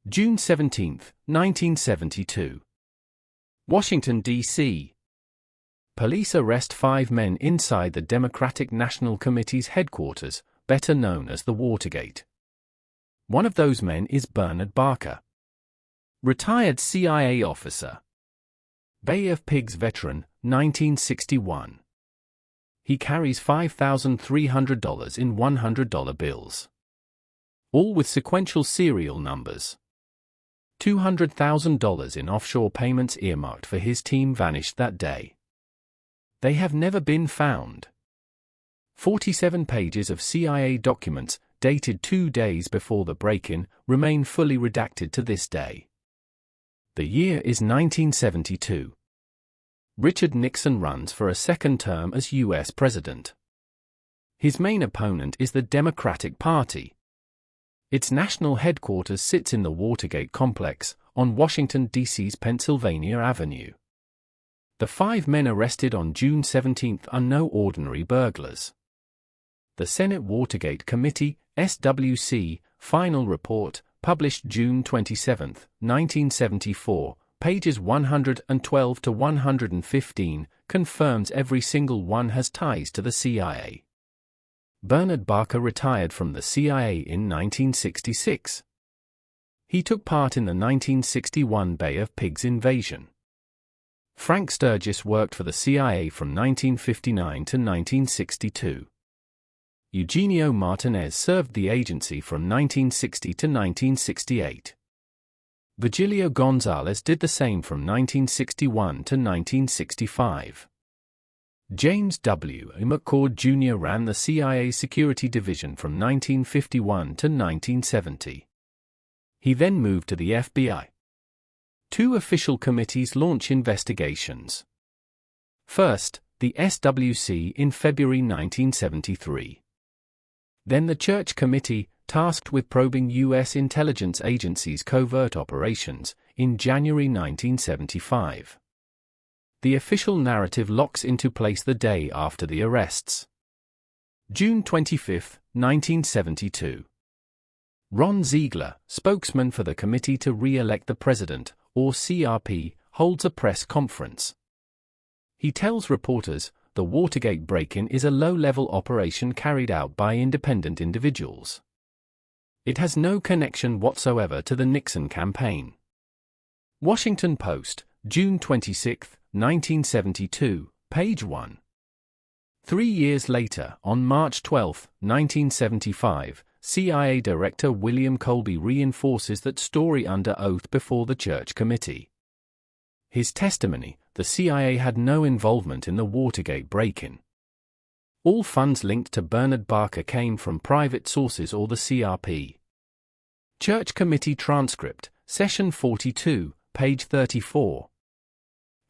June 17, 1972. Washington, D.C. Police arrest 5 men inside the Democratic National Committee's headquarters, better known as the Watergate. One of those men is Bernard Barker, retired CIA officer. Bay of Pigs veteran, 1961. He carries $5,300 in $100 bills, all with sequential serial numbers. $200,000 in offshore payments earmarked for his team vanished that day. They have never been found. 47 pages of CIA documents, dated 2 days before the break-in, remain fully redacted to this day. The year is 1972. Richard Nixon runs for a second term as U.S. President. His main opponent is the Democratic Party. Its national headquarters sits in the Watergate complex, on Washington, D.C.'s Pennsylvania Avenue. The 5 men arrested on June 17 are no ordinary burglars. The Senate Watergate Committee, SWC, final report, published June 27, 1974, pages 112 to 115, confirms every single one has ties to the CIA. Bernard Barker retired from the CIA in 1966. He took part in the 1961 Bay of Pigs invasion. Frank Sturgis worked for the CIA from 1959 to 1962. Eugenio Martinez served the agency from 1960 to 1968. Virgilio Gonzalez did the same from 1961 to 1965. James W. McCord Jr. ran the CIA Security Division from 1951 to 1970. He then moved to the FBI. 2 official committees launch investigations. First, the SWC in February 1973. Then the Church Committee, tasked with probing U.S. intelligence agencies' covert operations, in January 1975. The official narrative locks into place the day after the arrests. June 25, 1972. Ron Ziegler, spokesman for the Committee to Re-elect the President, or CRP, holds a press conference. He tells reporters, the Watergate break-in is a low-level operation carried out by independent individuals. It has no connection whatsoever to the Nixon campaign. Washington Post, June 26, 1972, page 1. 3 years later, on March 12, 1975, CIA Director William Colby reinforces that story under oath before the Church Committee. His testimony, the CIA had no involvement in the Watergate break-in. All funds linked to Bernard Barker came from private sources or the CRP. Church Committee transcript, Session 42, page 34.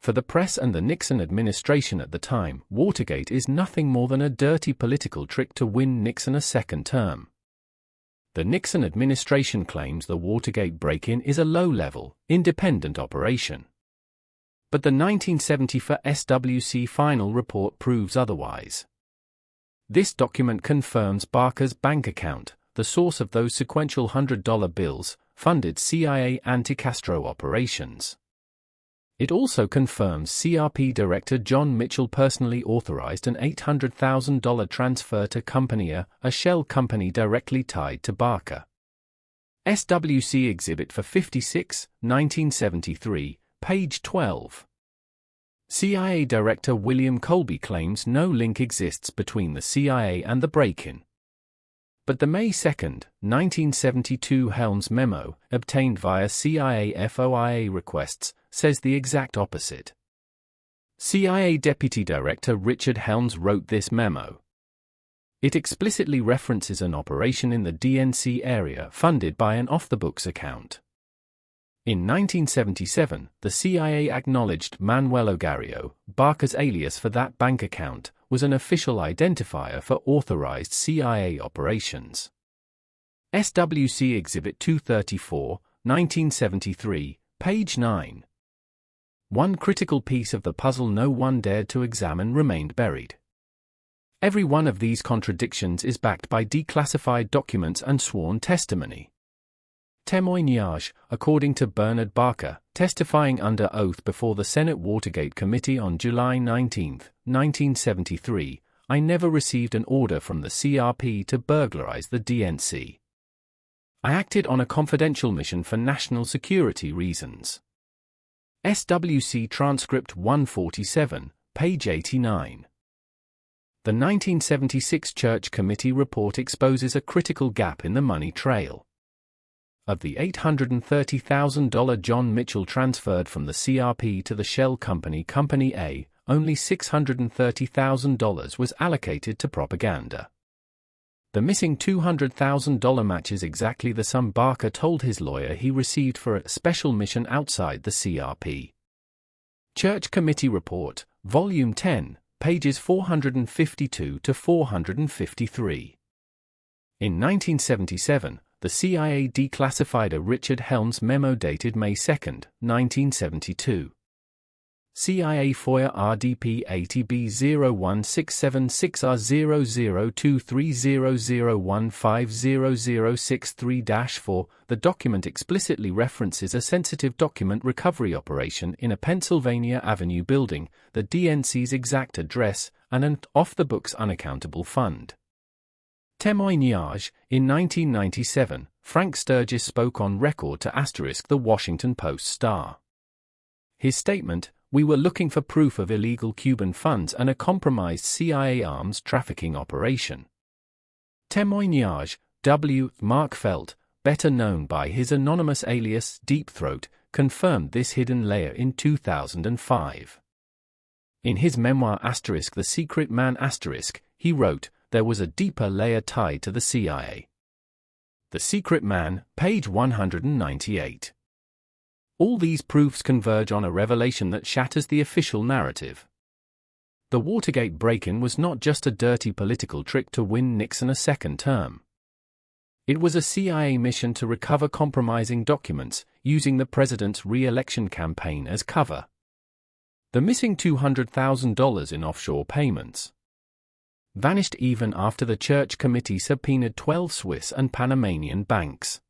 For the press and the Nixon administration at the time, Watergate is nothing more than a dirty political trick to win Nixon a second term. The Nixon administration claims the Watergate break-in is a low-level, independent operation. But the 1974 SWC final report proves otherwise. This document confirms Barker's bank account, the source of those sequential $100 bills, funded CIA anti-Castro operations. It also confirms CRP Director John Mitchell personally authorized an $800,000 transfer to Comité, a shell company directly tied to Barker. SWC Exhibit for 56, 1973, page 12. CIA Director William Colby claims no link exists between the CIA and the break-in. But the May 2, 1972 Helms memo, obtained via CIA FOIA requests, says the exact opposite. CIA Deputy Director Richard Helms wrote this memo. It explicitly references an operation in the DNC area funded by an off-the-books account. In 1977, the CIA acknowledged Manuel Ogario, Barker's alias for that bank account, was an official identifier for authorized CIA operations. SWC Exhibit 234, 1973, page 9. One critical piece of the puzzle no one dared to examine remained buried. Every one of these contradictions is backed by declassified documents and sworn testimony. Témoignage, according to Bernard Barker, testifying under oath before the Senate Watergate Committee on July 19, 1973, I never received an order from the CRP to burglarize the DNC. I acted on a confidential mission for national security reasons. SWC Transcript 147, page 89. The 1976 Church Committee report exposes a critical gap in the money trail. Of the $830,000 John Mitchell transferred from the CRP to the shell company Company A, only $630,000 was allocated to propaganda. The missing $200,000 matches exactly the sum Barker told his lawyer he received for a special mission outside the CRP. Church Committee Report, Volume 10, pages 452 to 453. In 1977, the CIA declassified a Richard Helms memo dated May 2, 1972. CIA FOIA RDP ATB 01676R002300150063-4. The document explicitly references a sensitive document recovery operation in a Pennsylvania Avenue building, the DNC's exact address, and an off-the-books unaccountable fund. Témoignage, in 1997, Frank Sturgis spoke on record to The Washington Post-Star. His statement, "We were looking for proof of illegal Cuban funds and a compromised CIA arms trafficking operation." Témoignage, W. Mark Felt, better known by his anonymous alias Deep Throat, confirmed this hidden layer in 2005. In his memoir The Secret Man he wrote, "There was a deeper layer tied to the CIA." The Secret Man, page 198. All these proofs converge on a revelation that shatters the official narrative. The Watergate break-in was not just a dirty political trick to win Nixon a second term. It was a CIA mission to recover compromising documents, using the president's re-election campaign as cover. The missing $200,000 in offshore payments vanished even after the Church Committee subpoenaed 12 Swiss and Panamanian banks.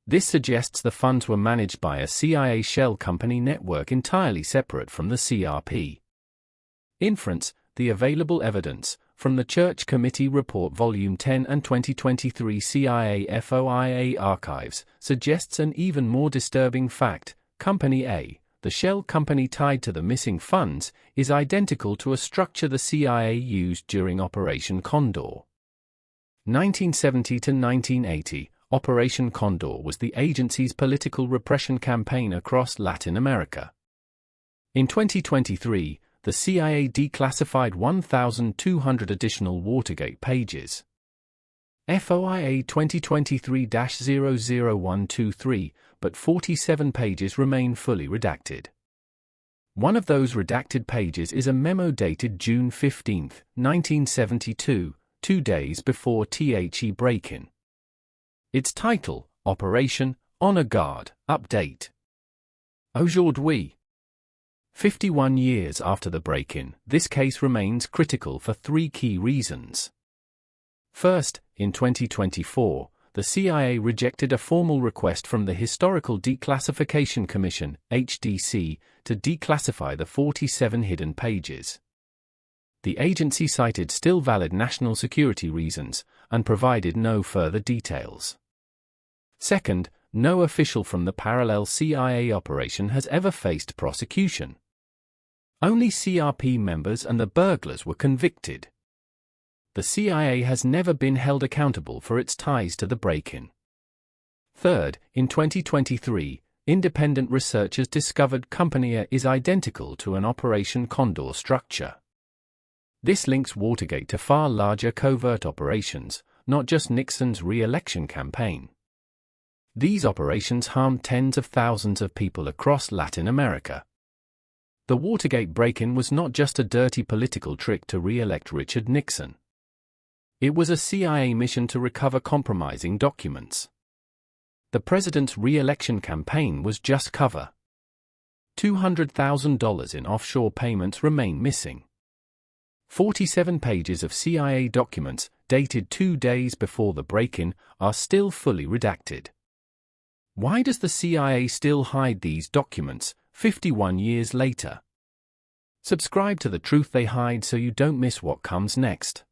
This suggests the funds were managed by a CIA shell company network entirely separate from the CRP. Inference, the available evidence, from the Church Committee Report Volume 10 and 2023 CIA FOIA archives, suggests an even more disturbing fact: Company A, the shell company tied to the missing funds, is identical to a structure the CIA used during Operation Condor. 1970 to 1980, Operation Condor was the agency's political repression campaign across Latin America. In 2023, the CIA declassified 1,200 additional Watergate pages. FOIA 2023-00123, but 47 pages remain fully redacted. One of those redacted pages is a memo dated June 15, 1972, 2 days before the break-in. Its title, Operation Honor Guard, Update. Aujourd'hui. 51 years after the break-in, this case remains critical for 3 key reasons. First, in 2024, the CIA rejected a formal request from the Historical Declassification Commission, HDC, to declassify the 47 hidden pages. The agency cited still valid national security reasons, and provided no further details. Second, no official from the parallel CIA operation has ever faced prosecution. Only CRP members and the burglars were convicted. The CIA has never been held accountable for its ties to the break-in. Third, in 2023, independent researchers discovered Company A is identical to an Operation Condor structure. This links Watergate to far larger covert operations, not just Nixon's re-election campaign. These operations harmed tens of thousands of people across Latin America. The Watergate break-in was not just a dirty political trick to re-elect Richard Nixon. It was a CIA mission to recover compromising documents. The president's re-election campaign was just cover. $200,000 in offshore payments remain missing. 47 pages of CIA documents, dated 2 days before the break-in, are still fully redacted. Why does the CIA still hide these documents, 51 years later? Subscribe to The Truth They Hide so you don't miss what comes next.